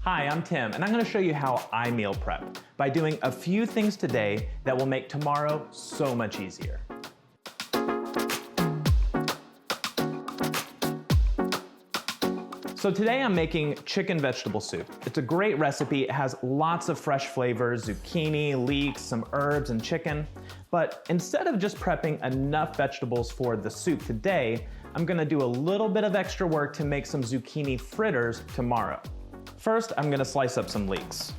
Hi, I'm Tim, and I'm gonna show you how I meal prep by doing a few things today that will make tomorrow so much easier. So today I'm making chicken vegetable soup. It's a great recipe. It has lots of fresh flavors, zucchini, leeks, some herbs, and chicken. But instead of just prepping enough vegetables for the soup today, I'm gonna do a little bit of extra work to make some zucchini fritters tomorrow. First, I'm gonna slice up some leeks.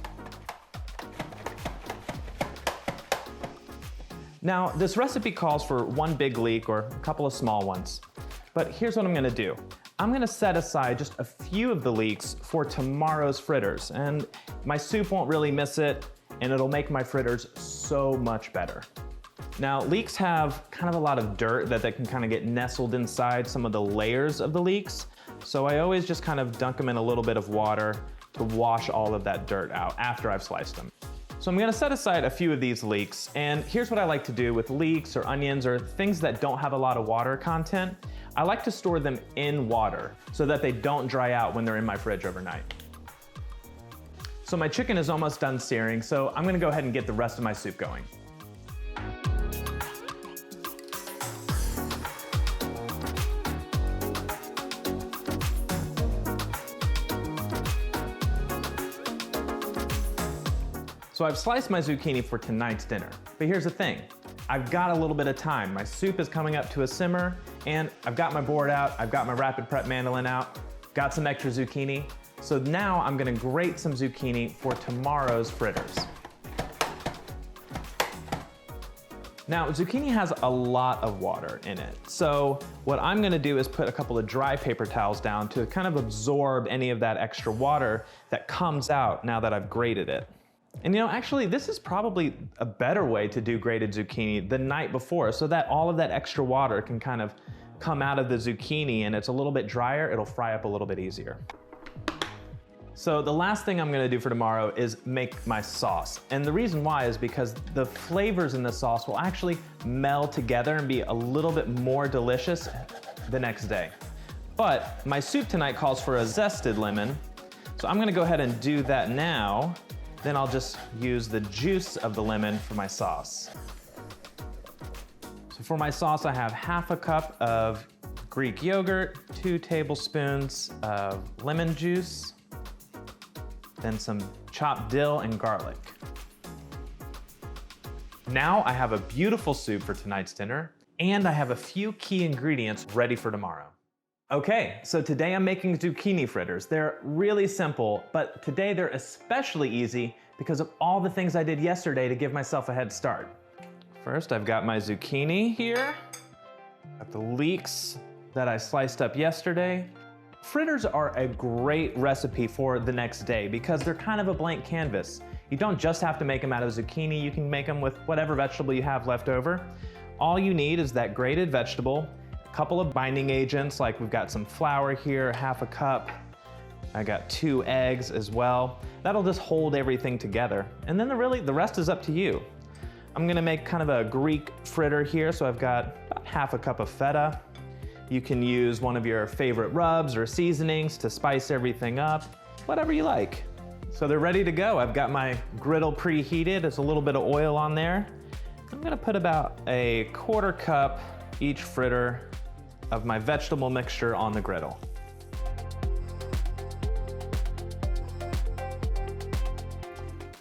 Now, this recipe calls for one big leek or a couple of small ones. But here's what I'm gonna do. I'm gonna set aside just a few of the leeks for tomorrow's fritters, and my soup won't really miss it, and it'll make my fritters so much better. Now, leeks have kind of a lot of dirt that can kind of get nestled inside some of the layers of the leeks, so I always just kind of dunk them in a little bit of water to wash all of that dirt out after I've sliced them. So I'm gonna set aside a few of these leeks, and here's what I like to do with leeks or onions or things that don't have a lot of water content. I like to store them in water so that they don't dry out when they're in my fridge overnight. So my chicken is almost done searing, so I'm gonna go ahead and get the rest of my soup going. So I've sliced my zucchini for tonight's dinner, but here's the thing. I've got a little bit of time. My soup is coming up to a simmer, and I've got my board out, I've got my rapid prep mandolin out, got some extra zucchini. So now I'm gonna grate some zucchini for tomorrow's fritters. Now, zucchini has a lot of water in it. So what I'm gonna do is put a couple of dry paper towels down to kind of absorb any of that extra water that comes out now that I've grated it. And you know, actually, this is probably a better way to do grated zucchini the night before so that all of that extra water can kind of come out of the zucchini and it's a little bit drier, it'll fry up a little bit easier. So the last thing I'm gonna do for tomorrow is make my sauce. And the reason why is because the flavors in the sauce will actually meld together and be a little bit more delicious the next day. But my soup tonight calls for a zested lemon, so I'm gonna go ahead and do that now. Then I'll just use the juice of the lemon for my sauce. So for my sauce, I have half a cup of Greek yogurt, 2 tablespoons of lemon juice, then some chopped dill and garlic. Now I have a beautiful soup for tonight's dinner, and I have a few key ingredients ready for tomorrow. Okay, so today I'm making zucchini fritters. They're really simple, but today they're especially easy because of all the things I did yesterday to give myself a head start. First, I've got my zucchini here. Got the leeks that I sliced up yesterday. Fritters are a great recipe for the next day because they're kind of a blank canvas. You don't just have to make them out of zucchini, you can make them with whatever vegetable you have left over. All you need is that grated vegetable, couple of binding agents, like we've got some flour here, half a cup. I got 2 eggs as well. That'll just hold everything together. And then the rest is up to you. I'm gonna make kind of a Greek fritter here, so I've got about half a cup of feta. You can use one of your favorite rubs or seasonings to spice everything up, whatever you like. So they're ready to go. I've got my griddle preheated. There's a little bit of oil on there. I'm gonna put about a 1/4 cup each fritter of my vegetable mixture on the griddle.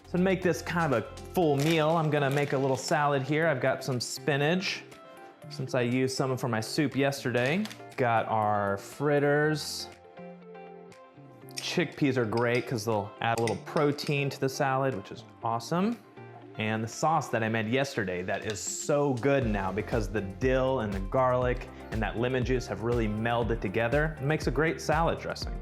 So to make this kind of a full meal, I'm gonna make a little salad here. I've got some spinach, since I used some for my soup yesterday. Got our fritters. Chickpeas are great because they'll add a little protein to the salad, which is awesome. And the sauce that I made yesterday that is so good now because the dill and the garlic and that lemon juice have really melded together. It makes a great salad dressing.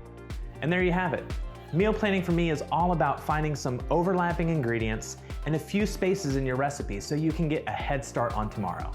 And there you have it. Meal planning for me is all about finding some overlapping ingredients and a few spaces in your recipe so you can get a head start on tomorrow.